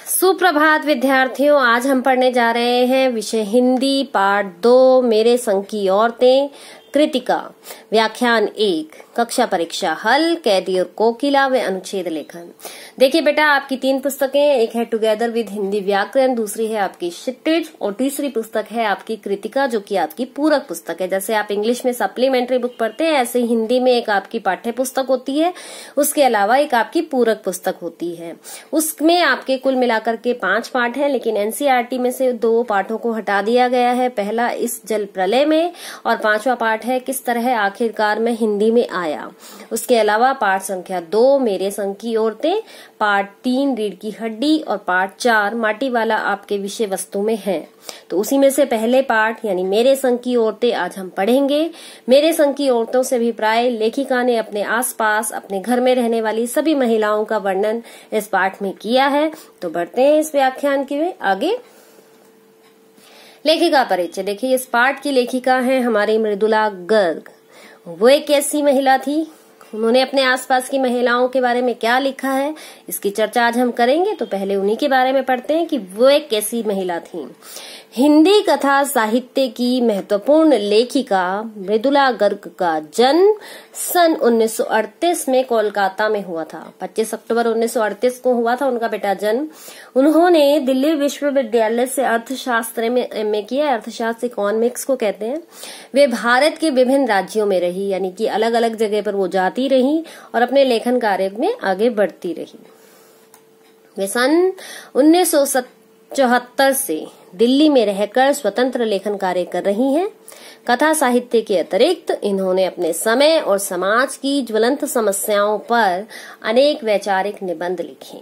सुप्रभात विद्यार्थियों, आज हम पढ़ने जा रहे हैं विषय हिंदी पाठ 2 मेरे संग की औरतें, कृतिका, व्याख्यान 1, कक्षा परीक्षा हल, कैदी और कोकिला व अनुच्छेद लेखन। देखिए बेटा, आपकी 3 पुस्तकें, एक है टुगेदर विद हिंदी व्याकरण, दूसरी है आपकी क्षितिज और तीसरी पुस्तक है आपकी कृतिका, जो कि आपकी पूरक पुस्तक है। जैसे आप इंग्लिश में सप्लीमेंट्री बुक पढ़ते हैं, ऐसे हिंदी में एक आपकी पाठ्य पुस्तक होती है, उसके अलावा एक आपकी पूरक पुस्तक होती है। उसमें आपके कुल मिलाकर के 5 पाठ हैं, लेकिन एनसीईआरटी में से 2 पाठों को हटा दिया गया है। पहला इस जल प्रलय में और 5वां पाठ है किस तरह आखिरकार में हिंदी में आया। उसके अलावा पाठ संख्या 2 मेरे संग की औरतें, पाठ 3 रीढ़ की हड्डी और पाठ 4 माटी वाला आपके विषय वस्तु में है। तो उसी में से पहले पाठ यानी मेरे संग की औरतें आज हम पढ़ेंगे। मेरे संग की औरतों से अभिप्राय लेखिका ने अपने आसपास अपने घर में रहने वाली सभी महिलाओं का वर्णन इस पाठ में किया है। तो बढ़ते हैं इस व्याख्यान के आगे। लेखिका परिचय। देखिए, इस पाठ की लेखिका है हमारी मृदुला गर्ग। वो एक ऐसी महिला थी, उन्होंने अपने आसपास की महिलाओं के बारे में क्या लिखा है, इसकी चर्चा आज हम करेंगे। तो पहले उन्हीं के बारे में पढ़ते हैं कि वो एक कैसी महिला थी। हिंदी कथा साहित्य की महत्वपूर्ण लेखिका मृदुला गर्ग का जन्म सन 1938 में कोलकाता में हुआ था। 25 अक्टूबर 1938 को हुआ था उनका बेटा जन्म। उन्होंने दिल्ली विश्वविद्यालय से अर्थशास्त्र में एमए किया। अर्थशास्त्र इकोनॉमिक्स को कहते हैं। वे भारत के विभिन्न राज्यों में रही, यानी कि अलग अलग जगह पर वो जाती रही और अपने लेखन कार्य में आगे बढ़ती रही। वे सन 1974 से दिल्ली में रहकर स्वतंत्र लेखन कार्य कर रही हैं। कथा साहित्य के अतिरिक्त इन्होंने अपने समय और समाज की ज्वलंत समस्याओं पर अनेक वैचारिक निबंध लिखे।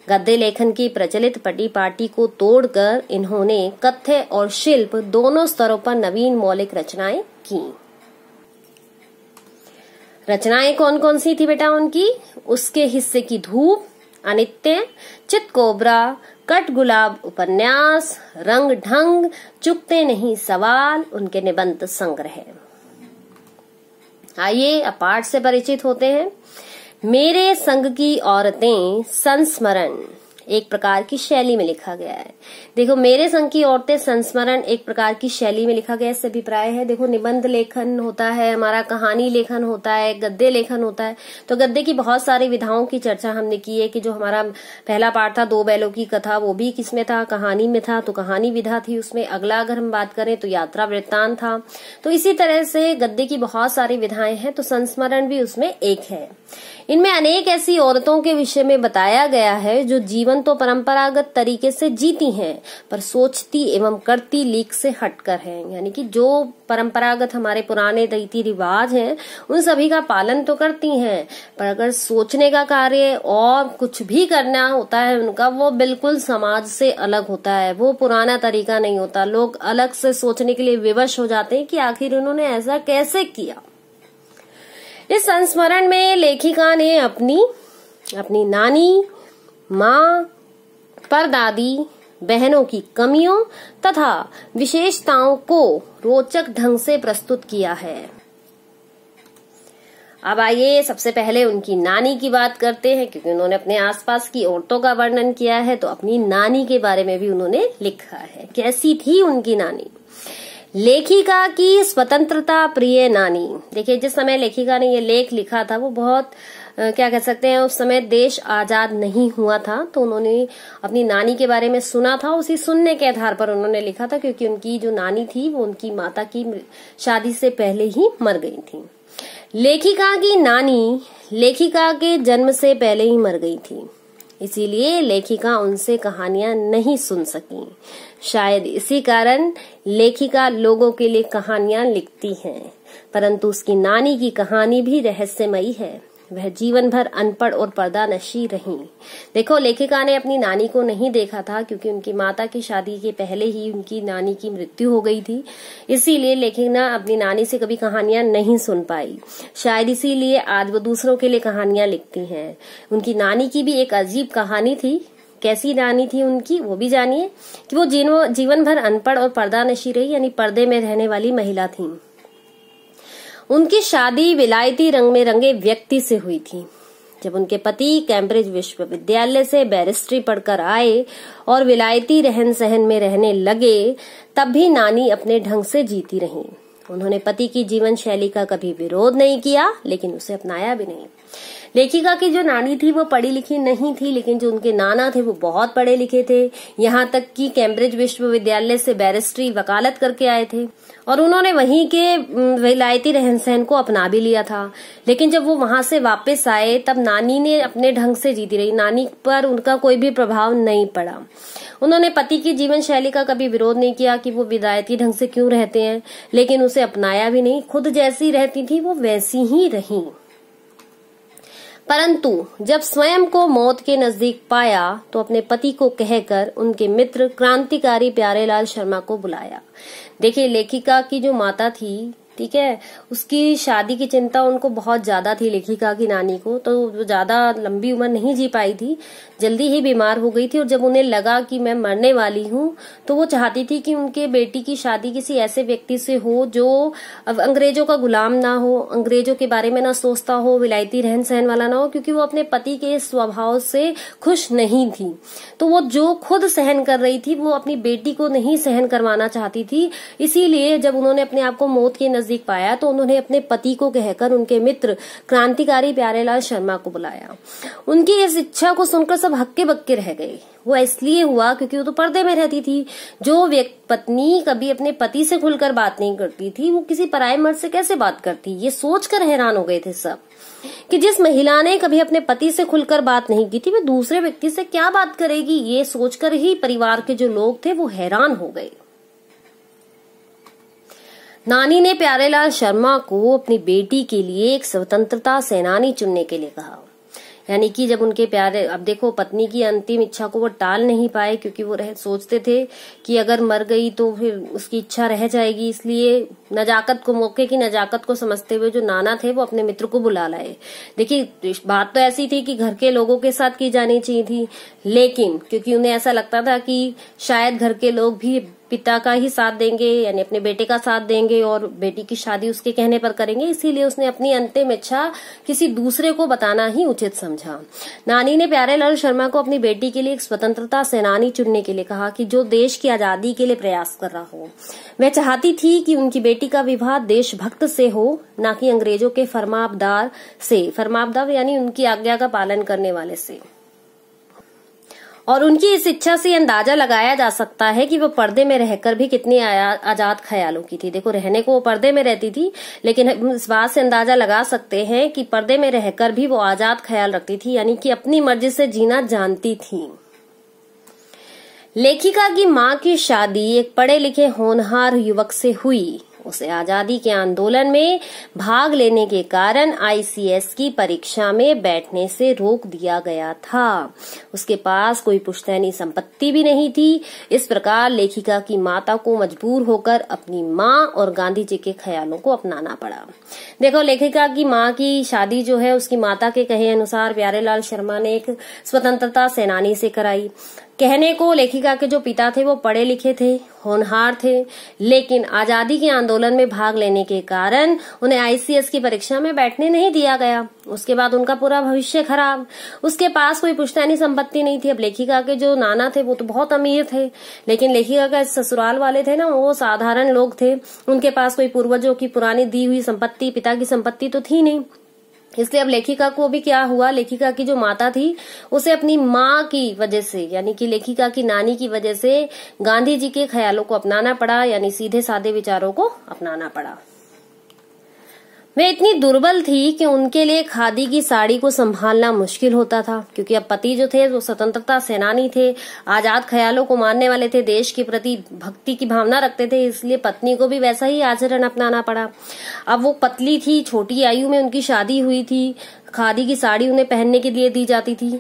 गद्य लेखन की प्रचलित परिपाटी को तोड़कर इन्होंने कथ्य और शिल्प दोनों स्तरों पर नवीन मौलिक रचनाएं की। रचनाएं कौन कौन सी थी बेटा उनकी? उसके हिस्से की धूप, अनित्य, चितकोबरा, कट गुलाब उपन्यास, रंग ढंग, चुकते नहीं सवाल, उनके निबंध संग्रह। आइए अब पाठ से परिचित होते हैं। मेरे संग की औरतें संस्मरण एक प्रकार की शैली में लिखा गया है। देखो, मेरे संग की औरतें संस्मरण एक प्रकार की शैली में लिखा गया, इससे अभिप्राय है। देखो, निबंध लेखन होता है हमारा, कहानी लेखन होता है, गद्य लेखन होता है। तो गद्य की बहुत सारी विधाओं की चर्चा हमने की है कि जो हमारा पहला पाठ था 2 बैलों की कथा, वो भी किसमें था? कहानी में था। तो कहानी विधा थी उसमें। अगला अगर हम बात करें तो यात्रा वृत्तांत था। तो इसी तरह से गद्य की बहुत सारी विधाएं हैं, तो संस्मरण भी उसमें एक है। इनमें अनेक ऐसी औरतों के विषय में बताया गया है जो जीवन तो परंपरागत तरीके से जीती हैं, पर सोचती एवं करती लीक से हटकर हैं। यानी कि जो परंपरागत हमारे पुराने रीति रिवाज हैं उन सभी का पालन तो करती हैं, पर अगर सोचने का कार्य और कुछ भी करना होता है उनका, वो बिल्कुल समाज से अलग होता है। वो पुराना तरीका नहीं होता। लोग अलग से सोचने के लिए विवश हो जाते हैं कि आखिर उन्होंने ऐसा कैसे किया। इस संस्मरण में लेखिका ने अपनी नानी, माँ, परदादी, बहनों की कमियों तथा विशेषताओं को रोचक ढंग से प्रस्तुत किया है। अब आइए सबसे पहले उनकी नानी की बात करते हैं, क्योंकि उन्होंने अपने आसपास की औरतों का वर्णन किया है, तो अपनी नानी के बारे में भी उन्होंने लिखा है। कैसी थी उनकी नानी? लेखिका की स्वतंत्रता प्रिय नानी। देखिए, जिस समय लेखिका ने ये लेख लिखा था वो बहुत क्या कह सकते हैं, उस समय देश आजाद नहीं हुआ था। तो उन्होंने अपनी नानी के बारे में सुना था, उसी सुनने के आधार पर उन्होंने लिखा था, क्योंकि उनकी जो नानी थी वो उनकी माता की शादी से पहले ही मर गई थी। लेखिका की नानी लेखिका के जन्म से पहले ही मर गई थी, इसीलिए लेखिका उनसे कहानियां नहीं सुन सकी। शायद इसी कारण लेखिका लोगों के लिए कहानियां लिखती हैं, परंतु उसकी नानी की कहानी भी रहस्यमयी है। वह जीवन भर अनपढ़ और पर्दानशी रही। देखो, लेखिका ने अपनी नानी को नहीं देखा था, क्योंकि उनकी माता की शादी के पहले ही उनकी नानी की मृत्यु हो गई थी। इसीलिए लेखिका अपनी नानी से कभी कहानियां नहीं सुन पाई। शायद इसीलिए आज वो दूसरों के लिए कहानियां लिखती हैं। उनकी नानी की भी एक अजीब कहानी थी। कैसी नानी थी उनकी, वो भी जानिए कि वो जीवन भर अनपढ़ और पर्दानशी रही, यानी पर्दे में रहने वाली महिला थी। उनकी शादी विलायती रंग में रंगे व्यक्ति से हुई थी। जब उनके पति कैम्ब्रिज विश्वविद्यालय से बैरिस्ट्री पढ़कर आए और विलायती रहन सहन में रहने लगे, तब भी नानी अपने ढंग से जीती रहीं। उन्होंने पति की जीवन शैली का कभी विरोध नहीं किया, लेकिन उसे अपनाया भी नहीं। लेखिका की जो नानी थी वो पढ़ी लिखी नहीं थी, लेकिन जो उनके नाना थे वो बहुत पढ़े लिखे थे। यहाँ तक कि कैम्ब्रिज विश्वविद्यालय से बैरिस्ट्री वकालत करके आए थे और उन्होंने वहीं के विलायती रहन सहन को अपना भी लिया था। लेकिन जब वो वहां से वापस आए तब नानी ने अपने ढंग से जीती रही, नानी पर उनका कोई भी प्रभाव नहीं पड़ा। उन्होंने पति की जीवन शैली का कभी विरोध नहीं किया कि वो विलायती ढंग से क्यों रहते हैं, लेकिन उसे अपनाया भी नहीं। खुद जैसी रहती थी वो वैसी ही रही। परंतु जब स्वयं को मौत के नजदीक पाया तो अपने पति को कहकर उनके मित्र क्रांतिकारी प्यारेलाल शर्मा को बुलाया। देखिए, लेखिका की जो माता थी, ठीक है, उसकी शादी की चिंता उनको बहुत ज्यादा थी। लेखिका की नानी को तो वो ज्यादा लंबी उम्र नहीं जी पाई थी, जल्दी ही बीमार हो गई थी। और जब उन्हें लगा कि मैं मरने वाली हूँ तो वो चाहती थी कि उनके बेटी की शादी किसी ऐसे व्यक्ति से हो जो अंग्रेजों का गुलाम ना हो, अंग्रेजों के बारे में ना सोचता हो, विलायती रहन सहन वाला ना हो, क्योंकि वो अपने पति के स्वभाव से खुश नहीं थी। तो वो जो खुद सहन कर रही थी वो अपनी बेटी को नहीं सहन करवाना चाहती थी। इसीलिए जब उन्होंने अपने आप को मौत के नजदीक पाया तो उन्होंने अपने पति को कहकर उनके मित्र क्रांतिकारी प्यारेलाल शर्मा को बुलाया। उनकी इस इच्छा को सुनकर सब हक्के बक्के रह गए। वो इसलिए हुआ क्योंकि वो तो पर्दे में रहती थी। जो पत्नी कभी अपने पति से खुलकर बात नहीं करती थी, वो किसी पराये मर्द से कैसे बात करती। ये सोचकर हैरान हो गए थे सब कि जिस महिला ने कभी अपने पति से खुलकर बात नहीं की थी, वो दूसरे व्यक्ति से क्या बात करेगी। ये सोचकर ही परिवार के जो लोग थे वो हैरान हो गए। नानी ने प्यारेलाल शर्मा को अपनी बेटी के लिए एक स्वतंत्रता सेनानी चुनने के लिए कहा। यानी कि जब उनके प्यारे, अब देखो, पत्नी की अंतिम इच्छा को वो टाल नहीं पाए क्योंकि वो सोचते थे कि अगर मर गई तो फिर उसकी इच्छा रह जाएगी। इसलिए नजाकत को, मौके की नजाकत को समझते हुए जो नाना थे वो अपने मित्र को बुला लाए। देखिए, बात तो ऐसी थी कि घर के लोगों के साथ की जानी चाहिए थी, लेकिन क्योंकि उन्हें ऐसा लगता था कि शायद घर के लोग भी पिता का ही साथ देंगे, यानी अपने बेटे का साथ देंगे और बेटी की शादी उसके कहने पर करेंगे, इसीलिए उसने अपनी अंतिम इच्छा किसी दूसरे को बताना ही उचित समझा। नानी ने प्यारेलाल शर्मा को अपनी बेटी के लिए एक स्वतंत्रता सेनानी चुनने के लिए कहा कि जो देश की आजादी के लिए प्रयास कर रहा हो। वह चाहती थी कि उनकी बेटी का विवाह देशभक्त से हो, न कि अंग्रेजों के फरमाबदार से। फरमाबदार यानी उनकी आज्ञा का पालन करने वाले से। और उनकी इस इच्छा से अंदाजा लगाया जा सकता है कि वो पर्दे में रहकर भी कितनी आजाद ख्यालों की थी। देखो, रहने को वो पर्दे में रहती थी, लेकिन इस बात से अंदाजा लगा सकते हैं कि पर्दे में रहकर भी वो आजाद ख्याल रखती थी, यानी कि अपनी मर्जी से जीना जानती थी। लेखिका की मां की शादी एक पढ़े लिखे होनहार युवक से हुई। उसे आजादी के आंदोलन में भाग लेने के कारण आईसीएस की परीक्षा में बैठने से रोक दिया गया था। उसके पास कोई पुश्तैनी संपत्ति भी नहीं थी। इस प्रकार लेखिका की माता को मजबूर होकर अपनी मां और गांधी जी के ख्यालों को अपनाना पड़ा। देखो, लेखिका की मां की शादी जो है उसकी माता के कहे अनुसार प्यारेलाल शर्मा ने एक स्वतंत्रता सेनानी से कराई। कहने को लेखिका के जो पिता थे वो पढ़े लिखे थे, होनहार थे, लेकिन आजादी के आंदोलन में भाग लेने के कारण उन्हें आईसीएस की परीक्षा में बैठने नहीं दिया गया। उसके बाद उनका पूरा भविष्य खराब। उसके पास कोई पुश्तैनी संपत्ति नहीं थी। अब लेखिका के जो नाना थे वो तो बहुत अमीर थे, लेकिन लेखिका का ससुराल वाले थे ना, वो साधारण लोग थे। उनके पास कोई पूर्वजों की पुरानी दी हुई संपत्ति, पिता की संपत्ति तो थी नहीं। इसलिए अब लेखिका को भी क्या हुआ, लेखिका की जो माता थी उसे अपनी माँ की वजह से, यानी कि लेखिका की नानी की वजह से गांधी जी के ख्यालों को अपनाना पड़ा, यानी सीधे साधे विचारों को अपनाना पड़ा। वे इतनी दुर्बल थी कि उनके लिए खादी की साड़ी को संभालना मुश्किल होता था, क्योंकि अब पति जो थे वो स्वतंत्रता सेनानी थे, आजाद ख्यालों को मानने वाले थे, देश के प्रति भक्ति की भावना रखते थे, इसलिए पत्नी को भी वैसा ही आचरण अपनाना पड़ा। अब वो पतली थी, छोटी आयु में उनकी शादी हुई थी, खादी की साड़ी उन्हें पहनने के लिए दी जाती थी।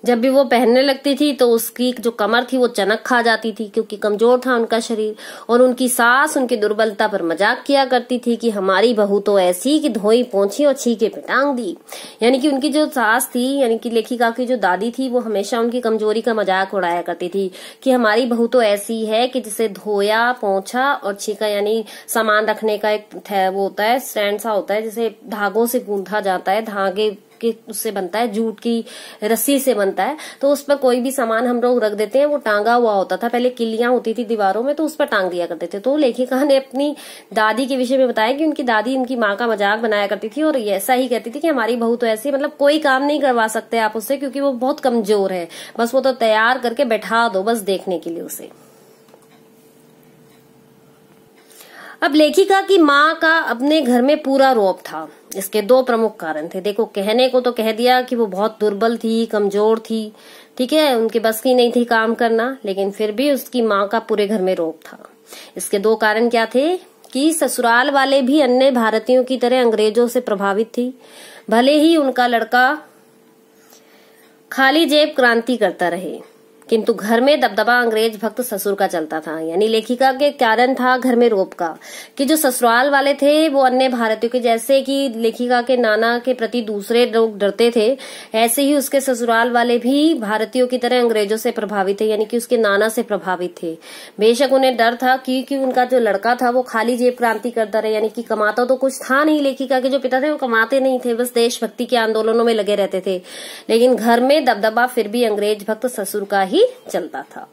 जब भी वो पहनने लगती थी तो उसकी जो कमर थी वो चनक खा जाती थी, क्योंकि कमजोर था उनका शरीर। और उनकी सास उनकी दुर्बलता पर मजाक किया करती थी कि हमारी बहू तो ऐसी कि धोई पोंछी और छीके पे टांग दी। यानी कि उनकी जो सास थी, यानी कि लेखिका की जो दादी थी, वो हमेशा उनकी कमजोरी का मजाक उड़ाया करती थी कि हमारी बहू तो ऐसी है कि जिसे धोया, पोंछा और छीका, यानी सामान रखने का एक वो होता है, स्टैंड सा होता है जिसे धागों से गूंथा जाता है, धागे के उससे बनता है, जूट की रस्सी से बनता है। तो उस पर कोई भी सामान हम लोग रख देते हैं, वो टांगा हुआ होता था। पहले किलियां होती थी दीवारों में, तो उस पर टांग दिया करते थे। तो लेखिका ने अपनी दादी के विषय में बताया कि उनकी दादी उनकी माँ का मजाक बनाया करती थी और ऐसा ही कहती थी कि हमारी बहू तो ऐसी, मतलब कोई काम नहीं करवा सकते आप उससे, क्योंकि वो बहुत कमजोर है, बस वो तो तैयार करके बैठा दो बस देखने के लिए उसे। अब लेखिका की माँ का अपने घर में पूरा रौब था। इसके दो प्रमुख कारण थे। देखो, कहने को तो कह दिया कि वो बहुत दुर्बल थी, कमजोर थी, ठीक है, उनके बस की नहीं थी काम करना, लेकिन फिर भी उसकी माँ का पूरे घर में रौब था। इसके दो कारण क्या थे कि ससुराल वाले भी अन्य भारतीयों की तरह अंग्रेजों से प्रभावित थी। भले ही उनका लड़का खाली जेब क्रांति करता रहे, किंतु घर में दबदबा अंग्रेज भक्त ससुर का चलता था। यानी लेखिका के कारण था घर में रौब का, कि जो ससुराल वाले थे वो अन्य भारतीयों के, जैसे कि लेखिका के नाना के प्रति दूसरे लोग डरते थे, ऐसे ही उसके ससुराल वाले भी भारतीयों की तरह अंग्रेजों से प्रभावित थे, यानी कि उसके नाना से प्रभावित थे। बेशक उन्हें डर था क्योंकि उनका जो लड़का था वो खाली जेब क्रांति करता रहे, यानी कि कमाता तो कुछ था नहीं। लेखिका के जो पिता थे वो कमाते नहीं थे, बस देशभक्ति के आंदोलनों में लगे रहते थे, लेकिन घर में दबदबा फिर भी अंग्रेज भक्त ससुर का ही चलता था।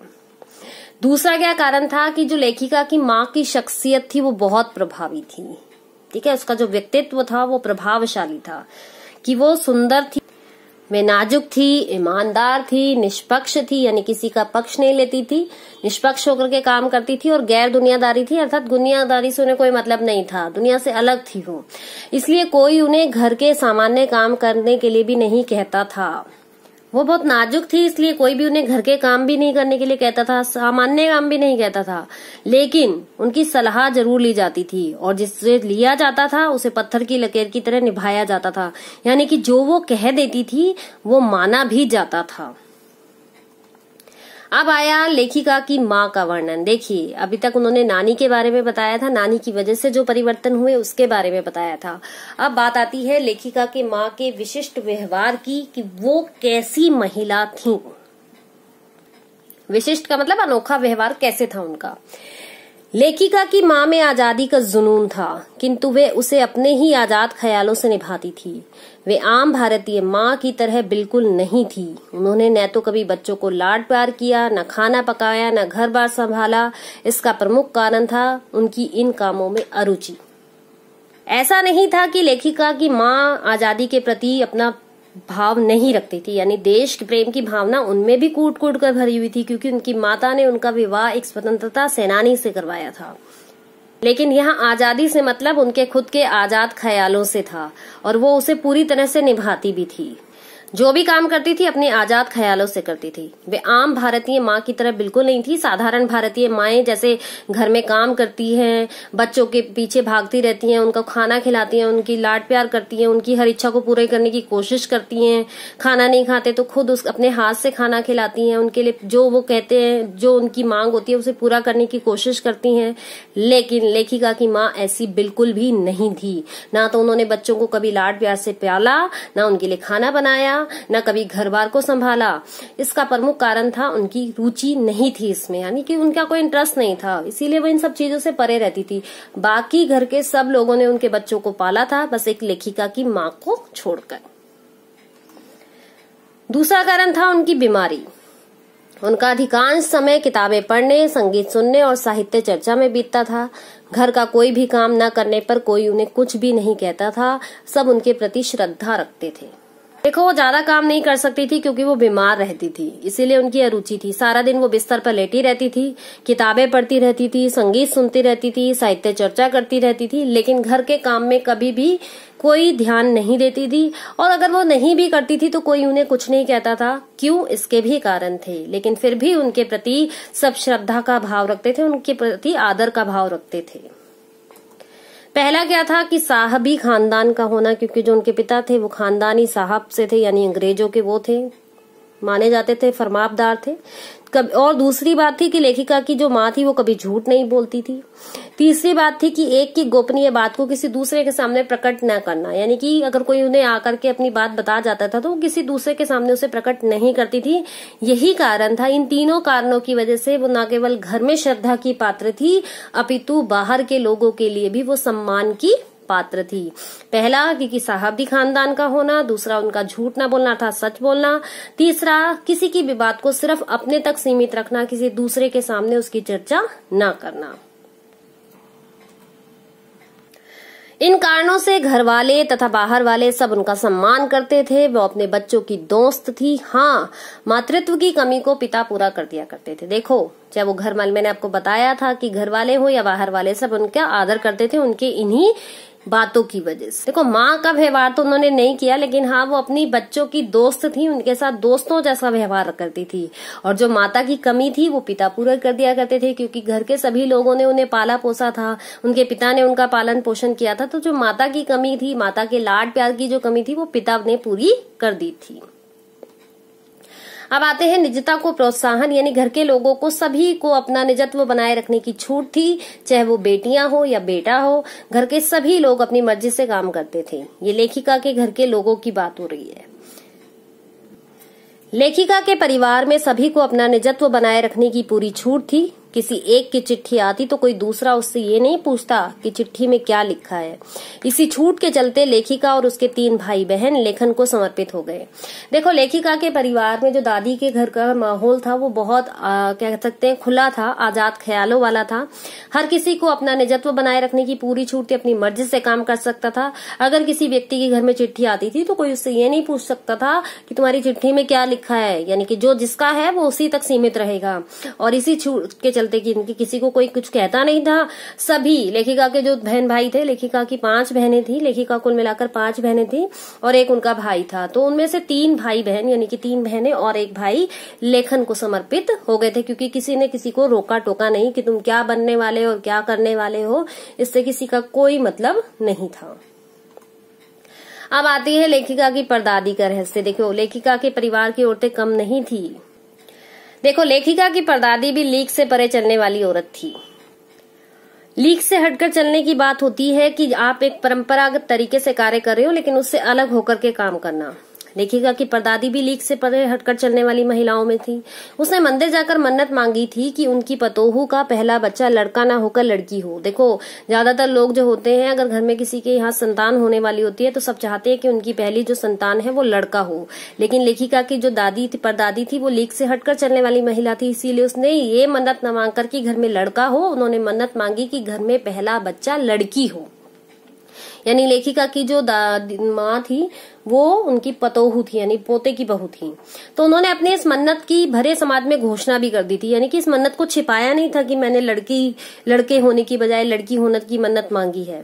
दूसरा क्या कारण था कि जो लेखिका की माँ की शख्सियत थी वो बहुत प्रभावी थी, ठीक है, उसका जो व्यक्तित्व था वो प्रभावशाली था, कि वो सुंदर थी, वे नाजुक थी, ईमानदार थी, निष्पक्ष थी, यानी किसी का पक्ष नहीं लेती थी, निष्पक्ष होकर के काम करती थी, और गैर दुनियादारी थी, अर्थात दुनियादारी से उन्हें कोई मतलब नहीं था, दुनिया से अलग थी वो। इसलिए कोई उन्हें घर के सामान्य काम करने के लिए भी नहीं कहता था। वो बहुत नाजुक थी, इसलिए कोई भी उन्हें घर के काम भी नहीं करने के लिए कहता था, सामान्य काम भी नहीं कहता था, लेकिन उनकी सलाह जरूर ली जाती थी, और जिससे लिया जाता था उसे पत्थर की लकीर की तरह निभाया जाता था, यानी कि जो वो कह देती थी वो माना भी जाता था। अब आया लेखिका की माँ का वर्णन। देखिए, अभी तक उन्होंने नानी के बारे में बताया था, नानी की वजह से जो परिवर्तन हुए उसके बारे में बताया था। अब बात आती है लेखिका की माँ के विशिष्ट व्यवहार की, कि वो कैसी महिला थी। विशिष्ट का मतलब अनोखा व्यवहार कैसे था उनका। लेखिका की माँ में आजादी का जुनून था, किंतु वे उसे अपने ही आजाद ख्यालों से निभाती थी। वे आम भारतीय माँ की तरह बिल्कुल नहीं थी। उन्होंने न तो कभी बच्चों को लाड प्यार किया, न खाना पकाया, न घर बार संभाला। इसका प्रमुख कारण था उनकी इन कामों में अरुचि। ऐसा नहीं था कि लेखिका की माँ आजादी के प्रति अपना भाव नहीं रखती थी, यानी देश के प्रेम की भावना उनमें भी कूट कूट कर भरी हुई थी, क्योंकि उनकी माता ने उनका विवाह एक स्वतंत्रता सेनानी से करवाया था। लेकिन यहाँ आजादी से मतलब उनके खुद के आजाद ख्यालों से था, और वो उसे पूरी तरह से निभाती भी थी। जो भी काम करती थी अपने आजाद ख्यालों से करती थी। वे आम भारतीय माँ की तरह बिल्कुल नहीं थी। साधारण भारतीय माएं जैसे घर में काम करती हैं, बच्चों के पीछे भागती रहती हैं, उनको खाना खिलाती हैं, उनकी लाड प्यार करती हैं, उनकी हर इच्छा को पूरे करने की कोशिश करती हैं। खाना नहीं खाते तो खुद अपने हाथ से खाना खिलाती हैं, उनके लिए जो वो कहते हैं, जो उनकी मांग होती है उसे पूरा करने की कोशिश करती हैं। लेकिन लेखिका की माँ ऐसी बिल्कुल भी नहीं थी। ना तो उन्होंने बच्चों को कभी लाड प्यार से प्याला, ना उनके लिए खाना बनाया, न कभी घर बार को संभाला। इसका प्रमुख कारण था उनकी रुचि नहीं थी इसमें, यानी कि उनका कोई इंटरेस्ट नहीं था, इसीलिए वो इन सब चीजों से परे रहती थी। बाकी घर के सब लोगों ने उनके बच्चों को पाला था, बस एक लेखिका की माँ को छोड़कर। दूसरा कारण था उनकी बीमारी। उनका अधिकांश समय किताबें पढ़ने, संगीत सुनने और साहित्य चर्चा में बीतता था। घर का कोई भी काम न करने पर कोई उन्हें कुछ भी नहीं कहता था, सब उनके प्रति श्रद्धा रखते थे। देखो, वो ज्यादा काम नहीं कर सकती थी क्योंकि वो बीमार रहती थी, इसीलिए उनकी अरुचि थी। सारा दिन वो बिस्तर पर लेटी रहती थी, किताबें पढ़ती रहती थी, संगीत सुनती रहती थी, साहित्य चर्चा करती रहती थी, लेकिन घर के काम में कभी भी कोई ध्यान नहीं देती थी। और अगर वो नहीं भी करती थी तो कोई उन्हें कुछ नहीं कहता था। क्यों? इसके भी कारण थे, लेकिन फिर भी उनके प्रति सब श्रद्धा का भाव रखते थे, उनके प्रति आदर का भाव रखते थे। पहला क्या था कि साहबी खानदान का होना, क्योंकि जो उनके पिता थे वो खानदानी साहब से थे, यानी अंग्रेजों के वो थे, माने जाते थे, फरमाबदार थे। और दूसरी बात थी कि लेखिका की जो माँ थी वो कभी झूठ नहीं बोलती थी। तीसरी बात थी कि एक की गोपनीय बात को किसी दूसरे के सामने प्रकट न करना, यानी कि अगर कोई उन्हें आकर के अपनी बात बता जाता था तो वो किसी दूसरे के सामने उसे प्रकट नहीं करती थी। यही कारण था। इन तीनों कारणों की वजह से वो न केवल घर में श्रद्धा की पात्र थी, अपितु बाहर के लोगों के लिए भी वो सम्मान की पात्र थी। पहला कि साहबदी खानदान का होना, दूसरा उनका झूठ ना बोलना अर्थात सच बोलना, तीसरा किसी की भी बात को सिर्फ अपने तक सीमित रखना, किसी दूसरे के सामने उसकी चर्चा न करना। इन कारणों से घर वाले तथा बाहर वाले सब उनका सम्मान करते थे। वो अपने बच्चों की दोस्त थी। हाँ, मातृत्व की कमी को पिता पूरा कर दिया करते थे। देखो, चाहे वो घर वाले, मैंने आपको बताया था कि घर वाले हो या बाहर वाले, सब उनका आदर करते थे उनके इन्हीं बातों की वजह से। देखो, माँ का व्यवहार तो उन्होंने नहीं किया, लेकिन हाँ, वो अपनी बच्चों की दोस्त थी, उनके साथ दोस्तों जैसा व्यवहार करती थी। और जो माता की कमी थी वो पिता पूरा कर दिया करते थे, क्योंकि घर के सभी लोगों ने उन्हें पाला पोसा था, उनके पिता ने उनका पालन पोषण किया था। तो जो माता की कमी थी, माता के लाड प्यार की जो कमी थी, वो पिता ने पूरी कर दी थी। अब आते हैं निजता को प्रोत्साहन, यानी घर के लोगों को सभी को अपना निजत्व बनाए रखने की छूट थी, चाहे वो बेटियां हो या बेटा हो। घर के सभी लोग अपनी मर्जी से काम करते थे। ये लेखिका के घर के लोगों की बात हो रही है। लेखिका के परिवार में सभी को अपना निजत्व बनाए रखने की पूरी छूट थी। किसी एक की चिट्ठी आती तो कोई दूसरा उससे ये नहीं पूछता कि चिट्ठी में क्या लिखा है। इसी छूट के चलते लेखिका और उसके 3 भाई बहन लेखन को समर्पित हो गए। देखो, लेखिका के परिवार में जो दादी के घर का माहौल था वो बहुत कह सकते हैं खुला था, आजाद ख्यालों वाला था। हर किसी को अपना निजत्व बनाए रखने की पूरी छूट थी, अपनी मर्जी से काम कर सकता था। अगर किसी व्यक्ति के घर में चिट्ठी आती थी तो कोई उससे ये नहीं पूछ सकता था कि तुम्हारी चिट्ठी में क्या लिखा है, यानी कि जो जिसका है वो उसी तक सीमित रहेगा। और इसी छूट के चलते कि इनकी किसी को कोई कुछ कहता नहीं था। सभी लेखिका के जो बहन भाई थे, लेखिका की 5 बहनें थी, लेखिका कुल मिलाकर 5 बहनें थी और एक उनका भाई था। तो उनमें से 3 भाई बहन, यानी कि 3 बहनें और 1 भाई लेखन को समर्पित हो गए थे, क्योंकि किसी ने किसी को रोका टोका नहीं कि तुम क्या बनने वाले हो और क्या करने वाले हो। इससे किसी का कोई मतलब नहीं था। अब आती है लेखिका की परदादी का रहस्य। देखो, लेखिका के परिवार की औरतें कम नहीं थी। देखो, लेखिका की परदादी भी लीक से परे चलने वाली औरत थी। लीक से हटकर चलने की बात होती है कि आप एक परंपरागत तरीके से कार्य कर रहे हो, लेकिन उससे अलग होकर के काम करना। लेखिका की परदादी भी लीक से परे हटकर चलने वाली महिलाओं में थी। उसने मंदिर जाकर मन्नत मांगी थी कि उनकी पतोहू का पहला बच्चा लड़का ना होकर लड़की हो। देखो, ज्यादातर लोग जो होते हैं, अगर घर में किसी के यहाँ संतान होने वाली होती है तो सब चाहते हैं कि उनकी पहली जो संतान है वो लड़का हो। लेकिन लेखिका की जो दादी थी, परदादी थी, वो लीक से हटकर चलने वाली महिला थी, इसीलिए उसने ये मन्नत न मांग कर कि घर में लड़का हो, उन्होंने मन्नत मांगी कि घर में पहला बच्चा लड़की हो। यानी लेखिका की जो माँ थी वो उनकी पतोहू थी, यानी पोते की बहू थी। तो उन्होंने अपने इस मन्नत की भरे समाज में घोषणा भी कर दी थी, यानी कि इस मन्नत को छिपाया नहीं था कि मैंने लड़के होने की बजाय लड़की होने की मन्नत मांगी है।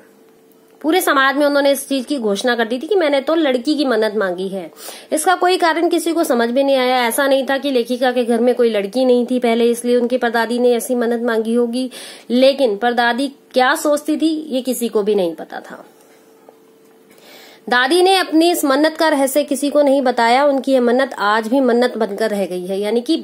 पूरे समाज में उन्होंने इस चीज की घोषणा कर दी थी कि मैंने तो लड़की की मन्नत मांगी है। इसका कोई कारण किसी को समझ में नहीं आया। ऐसा नहीं था कि लेखिका के घर में कोई लड़की नहीं थी पहले, इसलिए उनकी परदादी ने ऐसी मन्नत मांगी होगी। लेकिन परदादी क्या सोचती थी ये किसी को भी नहीं पता था। दादी ने अपनी इस मन्नत का रहस्य किसी को नहीं बताया। उनकी यह मन्नत आज भी मन्नत बनकर रह गई है, यानी कि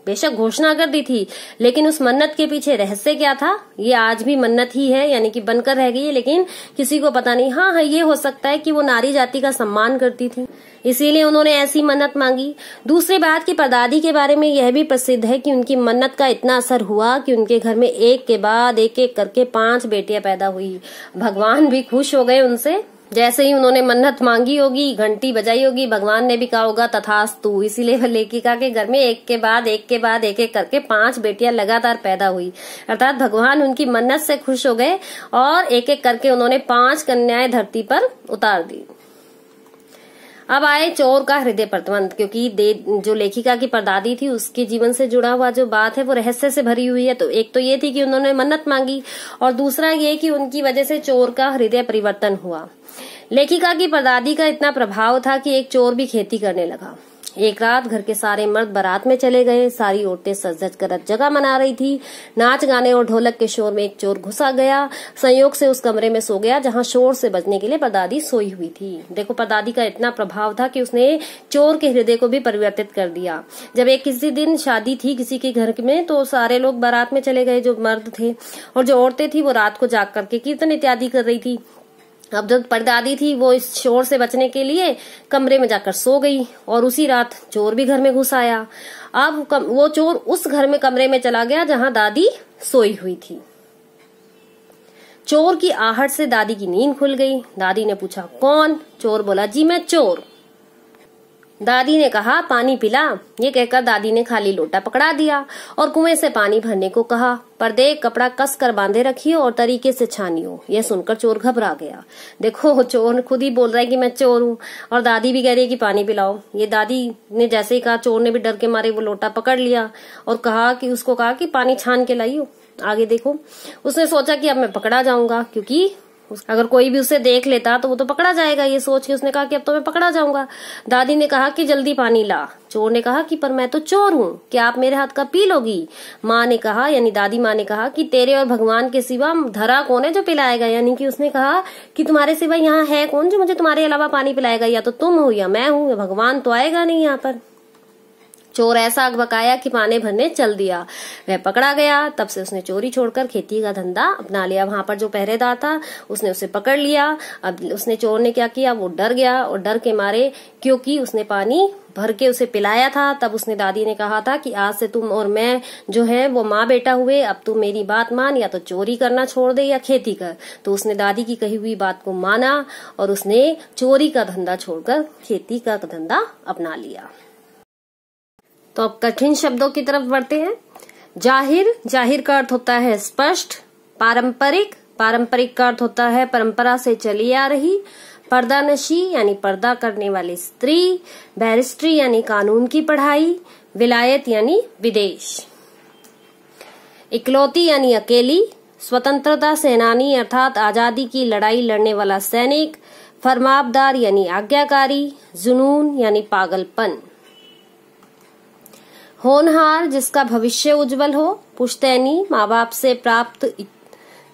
बेशक घोषणा कर दी थी, लेकिन उस मन्नत के पीछे रहस्य क्या था ये आज भी मन्नत ही है, यानी कि बनकर रह गई है, लेकिन किसी को पता नहीं। हाँ, ये हो सकता है कि वो नारी जाति का सम्मान करती थी, इसीलिए उन्होंने ऐसी मन्नत मांगी। दूसरी बात की परदादी के बारे में यह भी प्रसिद्ध है कि उनकी मन्नत का इतना असर हुआ कि उनके घर में एक के बाद एक करके 5 बेटियां पैदा हुई। भगवान भी खुश हो गए उनसे। जैसे ही उन्होंने मन्नत मांगी होगी, घंटी बजाई होगी, भगवान ने भी कहा होगा तथास्तु। इसीलिए लेखिका के घर में एक के बाद एक करके 5 बेटियां लगातार पैदा हुई, अर्थात भगवान उनकी मन्नत से खुश हो गए और एक एक करके उन्होंने 5 कन्याएं धरती पर उतार दी। अब आए चोर का हृदय प्रतिबंध, क्योंकि जो लेखिका की परदादी थी उसके जीवन से जुड़ा हुआ जो बात है वो रहस्य से भरी हुई है। तो एक तो ये थी कि उन्होंने मन्नत मांगी और दूसरा ये कि उनकी वजह से चोर का हृदय परिवर्तन हुआ। लेखिका की परदादी का इतना प्रभाव था कि एक चोर भी खेती करने लगा। एक रात घर के सारे मर्द बारात में चले गए, सारी औरतें सज-धज कर जगह मना रही थी। नाच गाने और ढोलक के शोर में एक चोर घुसा गया, संयोग से उस कमरे में सो गया जहां शोर से बचने के लिए परदादी सोई हुई थी। देखो, परदादी का इतना प्रभाव था कि उसने चोर के हृदय को भी परिवर्तित कर दिया। जब एक किसी दिन शादी थी किसी के घर में, तो सारे लोग बारात में चले गए, जो मर्द थे, और जो औरतें थी वो रात को जाग करके कीर्तन इत्यादि कर रही थी। अब जो परदादी थी वो इस शोर से बचने के लिए कमरे में जाकर सो गई और उसी रात चोर भी घर में घुस आया। अब वो चोर उस घर में कमरे में चला गया जहां दादी सोई हुई थी। चोर की आहट से दादी की नींद खुल गई। दादी ने पूछा, कौन? चोर बोला, जी मैं चोर। दादी ने कहा, पानी पिला। ये कहकर दादी ने खाली लोटा पकड़ा दिया और कुएं से पानी भरने को कहा, पर देख कपड़ा कस कर बांधे रखियो और तरीके से छानियो। यह सुनकर चोर घबरा गया। देखो, चोर खुद ही बोल रहा है कि मैं चोर हूँ और दादी भी कह रही है कि पानी पिलाओ। ये दादी ने जैसे ही कहा, चोर ने भी डर के मारे वो लोटा पकड़ लिया और उसको कहा कि पानी छान के लाइयो। आगे देखो, उसने सोचा कि अब मैं पकड़ा जाऊंगा, क्योंकि अगर कोई भी उसे देख लेता तो वो तो पकड़ा जाएगा। ये सोच के उसने कहा कि अब तो मैं पकड़ा जाऊंगा। दादी ने कहा कि जल्दी पानी ला। चोर ने कहा कि पर मैं तो चोर हूँ, क्या आप मेरे हाथ का पी लोगी? माँ ने कहा, यानी दादी माँ ने कहा कि तेरे और भगवान के सिवा धरा कौन है जो पिलाएगा? यानी कि उसने कहा कि तुम्हारे सिवा यहाँ है कौन जो मुझे तुम्हारे अलावा पानी पिलाएगा? या तो तुम हो या मैं हूँ, भगवान तो आएगा नहीं यहाँ पर। चोर ऐसा अगबकाया कि पानी भरने चल दिया। वह पकड़ा गया। तब से उसने चोरी छोड़कर खेती का धंधा अपना लिया। वहां पर जो पहरेदार था उसने उसे पकड़ लिया। अब उसने चोर ने क्या किया, वो डर गया और डर के मारे, क्योंकि उसने पानी भर के उसे पिलाया था। तब उसने दादी ने कहा था कि आज से तुम और मैं जो है वो माँ बेटा हुए, अब तू मेरी बात मान, या तो चोरी करना छोड़ दे या खेती कर। तो उसने दादी की कही हुई बात को माना और उसने चोरी का धंधा छोड़कर खेती का धंधा अपना लिया। तो अब कठिन शब्दों की तरफ बढ़ते हैं। जाहिर, जाहिर का अर्थ होता है स्पष्ट। पारंपरिक, पारंपरिक का अर्थ होता है परंपरा से चली आ रही। पर्दानशी यानी पर्दा करने वाली स्त्री। बैरिस्ट्री यानी कानून की पढ़ाई। विलायत यानी विदेश। इकलौती यानी अकेली। स्वतंत्रता सेनानी अर्थात आजादी की लड़ाई लड़ने वाला सैनिक। फरमाबदार यानी आज्ञाकारी। जुनून यानी पागलपन। होनहार, जिसका भविष्य उज्जवल हो। पुश्तैनी, माँ बाप से प्राप्त,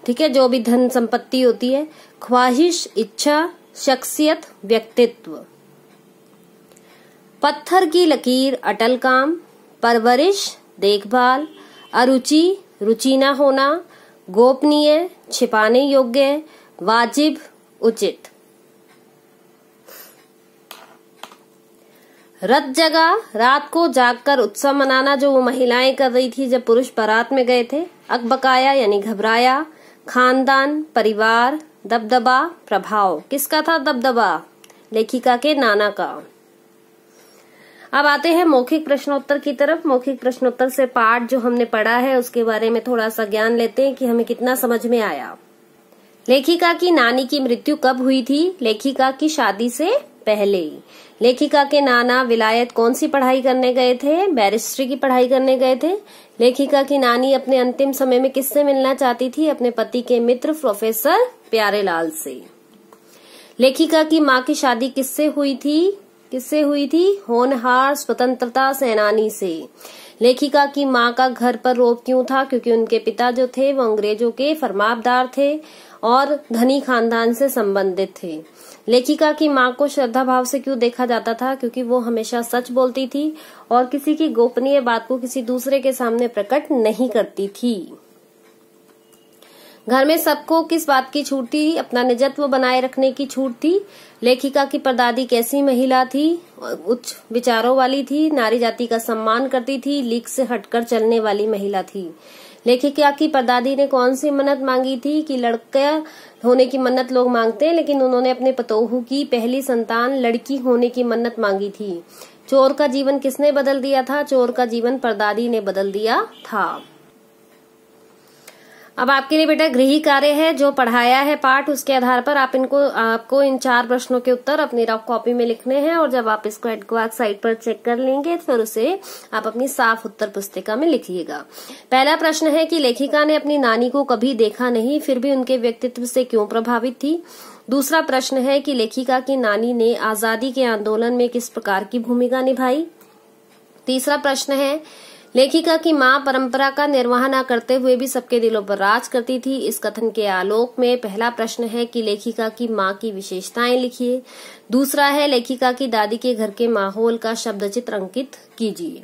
ठीक है, जो भी धन संपत्ति होती है। ख्वाहिश, इच्छा। शख्सियत, व्यक्तित्व। पत्थर की लकीर, अटल काम। परवरिश, देखभाल। अरुचि, रुचि न होना। गोपनीय, छिपाने योग्य। वाजिब, उचित। रत जगा, रात को जागकर उत्सव मनाना जो वो महिलाएं कर रही थी जब पुरुष बारात में गए थे। अकबकाया यानी घबराया। खानदान, परिवार। दबदबा, प्रभाव। किसका था दबदबा? लेखिका के नाना का। अब आते हैं मौखिक प्रश्नोत्तर की तरफ। मौखिक प्रश्नोत्तर से पाठ जो हमने पढ़ा है उसके बारे में थोड़ा सा ज्ञान लेते हैं कि हमें कितना समझ में आया। लेखिका की नानी की मृत्यु कब हुई थी? लेखिका की शादी से पहले। लेखिका के नाना विलायत कौन सी पढ़ाई करने गए थे? बैरिस्ट्री की पढ़ाई करने गए थे। लेखिका की नानी अपने अंतिम समय में किससे मिलना चाहती थी? अपने पति के मित्र प्रोफेसर प्यारेलाल से। लेखिका की माँ की शादी किससे हुई थी? किससे हुई थी? होनहार स्वतंत्रता सेनानी से। लेखिका की माँ का घर पर रोब क्यों था? क्योंकि उनके पिता जो थे वो अंग्रेजों के फरमाबदार थे और धनी खानदान से संबंधित थे। लेखिका की माँ को श्रद्धा भाव से क्यों देखा जाता था? क्योंकि वो हमेशा सच बोलती थी और किसी की गोपनीय बात को किसी दूसरे के सामने प्रकट नहीं करती थी। घर में सबको किस बात की छूट थी? अपना निजत्व बनाए रखने की छूट थी। लेखिका की परदादी कैसी महिला थी? उच्च विचारों वाली थी, नारी जाति का सम्मान करती थी, लीक से हटकर चलने वाली महिला थी। लेखिका की परदादी ने कौन सी मन्नत मांगी थी? कि लड़का होने की मन्नत लोग मांगते हैं, लेकिन उन्होंने अपने पतोहू की पहली संतान लड़की होने की मन्नत मांगी थी। चोर का जीवन किसने बदल दिया था? चोर का जीवन परदादी ने बदल दिया था। अब आपके लिए बेटा गृह कार्य है जो पढ़ाया है पाठ, उसके आधार पर आपको इन 4 प्रश्नों के उत्तर अपनी रफ कॉपी में लिखने हैं और जब आप इसको एडक्वाक साइट पर चेक कर लेंगे फिर उसे आप अपनी साफ उत्तर पुस्तिका में लिखिएगा। पहला प्रश्न है कि लेखिका ने अपनी नानी को कभी देखा नहीं फिर भी उनके व्यक्तित्व से क्यों प्रभावित थी। दूसरा प्रश्न है कि लेखिका की नानी ने आजादी के आंदोलन में किस प्रकार की भूमिका निभाई। तीसरा प्रश्न है लेखिका की माँ परंपरा का निर्वाह न करते हुए भी सबके दिलों पर राज करती थी। इस कथन के आलोक में पहला प्रश्न है कि लेखिका की माँ की विशेषताएं लिखिए। दूसरा है लेखिका की दादी के घर के माहौल का शब्द चित्र अंकित कीजिए।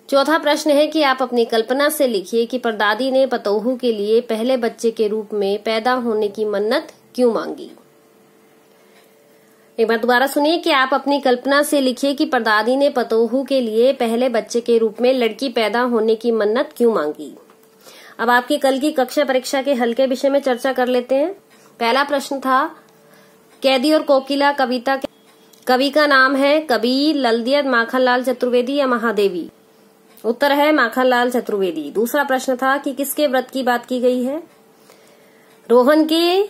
चौथा प्रश्न है कि आप अपनी कल्पना से लिखिए कि परदादी ने पतोहू के लिए पहले बच्चे के रूप में पैदा होने की मन्नत क्यों मांगी। एक बार दोबारा सुनिए कि आप अपनी कल्पना से लिखिए कि परदादी ने पतोहू के लिए पहले बच्चे के रूप में लड़की पैदा होने की मन्नत क्यों मांगी। अब आपकी कल की कक्षा परीक्षा के हल के विषय में चर्चा कर लेते हैं। पहला प्रश्न था, कैदी और कोकिला कविता के कवि का नाम है कबीर, ललदियत, माखनलाल चतुर्वेदी या महादेवी। उत्तर है माखनलाल चतुर्वेदी। दूसरा प्रश्न था कि किसके व्रत की बात की गई है, रोहन के,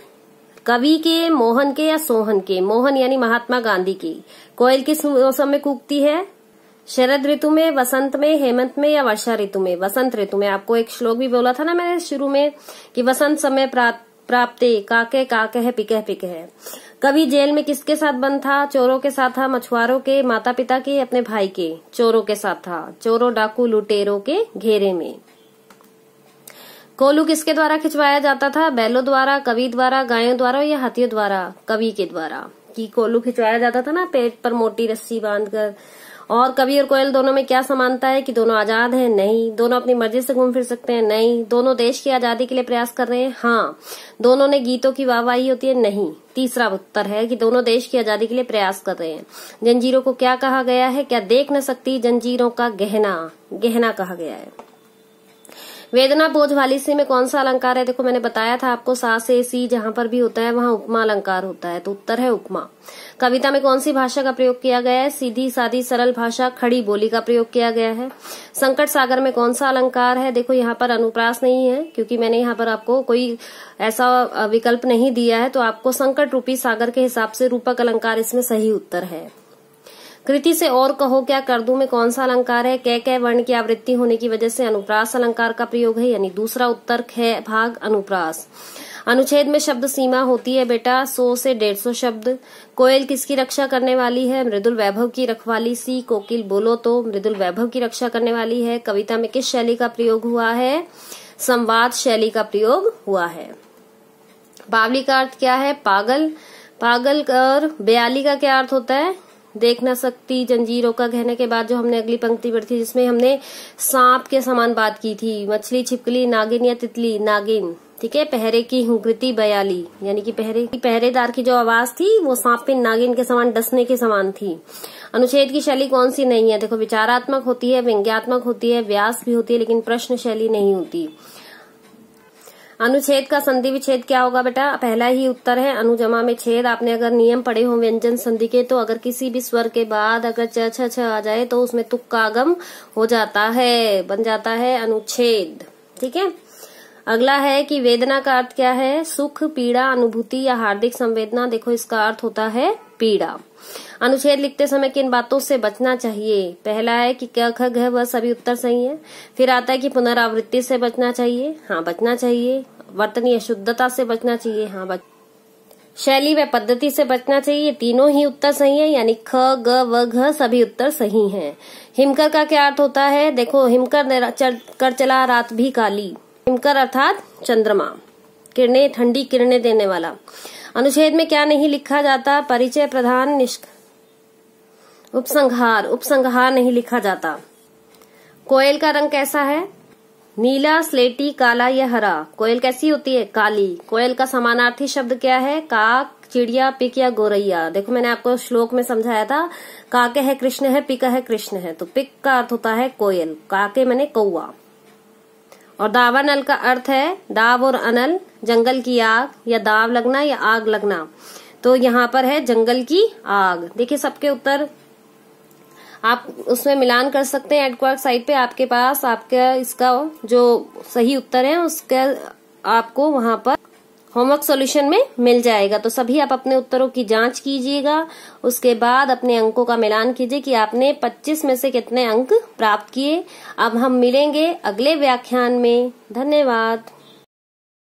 कवि के, मोहन के या सोहन के। मोहन यानी महात्मा गांधी की। कोयल किस मौसम में कूकती है, शरद ऋतु में, वसंत में, हेमंत में या वर्षा ऋतु में। वसंत ऋतु में। आपको एक श्लोक भी बोला था ना मैंने शुरू में कि वसंत समय प्राप्ते काके काके है पिके पिके है। कवि जेल में किसके साथ बंद था, चोरों के साथ था, मछुआरों के, माता पिता के, अपने भाई के। चोरों के साथ था, चोरों डाकू लुटेरों के घेरे में। कोलू किसके द्वारा खिंचवाया जाता था, बैलों द्वारा, कवि द्वारा, गायों द्वारा या हाथियों द्वारा। कवि के द्वारा कि कोलू खिंचवाया जाता था ना पेट पर मोटी रस्सी बांधकर। और कवि और कोयल दोनों में क्या समानता है कि दोनों आजाद हैं, नहीं। दोनों अपनी मर्जी से घूम फिर सकते हैं, नहीं। दोनों देश की आजादी के लिए प्रयास कर रहे हैं, हाँ। दोनों ने गीतों की वाहवाही होती है, नहीं। तीसरा उत्तर है कि दोनों देश की आजादी के लिए प्रयास कर रहे हैं। जंजीरों को क्या कहा गया है, क्या देख न सकती जंजीरों का गहना, गहना कहा गया है। वेदना बोझ वाली सी में कौन सा अलंकार है, देखो मैंने बताया था आपको, सा से सी जहां पर भी होता है वहां उपमा अलंकार होता है, तो उत्तर है उपमा। कविता में कौन सी भाषा का प्रयोग किया गया है, सीधी सादी सरल भाषा, खड़ी बोली का प्रयोग किया गया है। संकट सागर में कौन सा अलंकार है, देखो यहाँ पर अनुप्रास नहीं है क्योंकि मैंने यहाँ पर आपको कोई ऐसा विकल्प नहीं दिया है, तो आपको संकट रूपी सागर के हिसाब से रूपक अलंकार इसमें सही उत्तर है। कृति से और कहो क्या कर दूं में कौन सा अलंकार है, कै वर्ण की आवृत्ति होने की वजह से अनुप्रास अलंकार का प्रयोग है, यानी दूसरा उत्तर है भाग अनुप्रास। अनुच्छेद में शब्द सीमा होती है बेटा 100 से 150 शब्द। कोयल किसकी रक्षा करने वाली है, मृदुल वैभव की रखवाली सी। कोकिल बोलो तो मृदुल वैभव की रक्षा करने वाली है। कविता में किस शैली का प्रयोग हुआ है, संवाद शैली का प्रयोग हुआ है। बावली का अर्थ क्या है, पागल। पागल और बयाली का क्या अर्थ होता है, देख न सकती जंजीरों का कहने के बाद जो हमने अगली पंक्ति पढ़ी थी जिसमें हमने सांप के समान बात की थी, मछली, छिपकली, नागिन या तितली, नागिन। ठीक है। पहरे की हुंकृति बयाली, यानी कि पहरेदार की जो आवाज थी वो सांप पे नागिन के समान डसने के समान थी। अनुच्छेद की शैली कौन सी नहीं है, देखो विचारात्मक होती है, व्यंग्यात्मक होती है, व्यास भी होती है, लेकिन प्रश्न शैली नहीं होती। अनुच्छेद का संधि विच्छेद क्या होगा बेटा, पहला ही उत्तर है अनुजमा में छेद। आपने अगर नियम पढ़े हो व्यंजन संधि के, तो अगर किसी भी स्वर के बाद अगर च छ छ आ जाए तो उसमें तुक का आगम हो जाता है, बन जाता है अनुच्छेद। ठीक है। अगला है कि वेदना का अर्थ क्या है, सुख, पीड़ा, अनुभूति या हार्दिक संवेदना। देखो इसका अर्थ होता है पीड़ा। अनुच्छेद लिखते समय किन बातों से बचना चाहिए, पहला है कि क ख घ व सभी उत्तर सही है। फिर आता है कि पुनरावृत्ति से बचना चाहिए, हाँ बचना चाहिए। वर्तनीय शुद्धता से बचना चाहिए, हाँ शैली व पद्धति से बचना चाहिए, तीनों ही उत्तर सही है, यानी ख ग व घ सभी उत्तर सही हैं। हिमकर का क्या अर्थ होता है, देखो हिमकर कर चला रात भी काली। हिमकर अर्थात चंद्रमा, किरणें, ठंडी किरणें देने वाला। अनुच्छेद में क्या नहीं लिखा जाता, परिचय, प्रधान, उपसंहार। उपसंहार नहीं लिखा जाता। कोयल का रंग कैसा है, नीला, स्लेटी, काला या हरा। कोयल कैसी होती है, काली। कोयल का समानार्थी शब्द क्या है, काक, चिड़िया, पिक या गोरैया। देखो मैंने आपको श्लोक में समझाया था, काके है कृष्ण है, पिक है कृष्ण है, तो पिक का अर्थ होता है कोयल, काके मैंने कौआ। और दावानल का अर्थ है दाव और अनल, जंगल की आग या दाव लगना या आग लगना, तो यहाँ पर है जंगल की आग। देखिए सबके उत्तर आप उसमें मिलान कर सकते हैं। एडक्वार्क साइट पे आपके पास आपका इसका जो सही उत्तर है उसका आपको वहां पर होमवर्क सॉल्यूशन में मिल जाएगा। तो सभी आप अपने उत्तरों की जांच कीजिएगा, उसके बाद अपने अंकों का मिलान कीजिए कि आपने 25 में से कितने अंक प्राप्त किए। अब हम मिलेंगे अगले व्याख्यान में। धन्यवाद।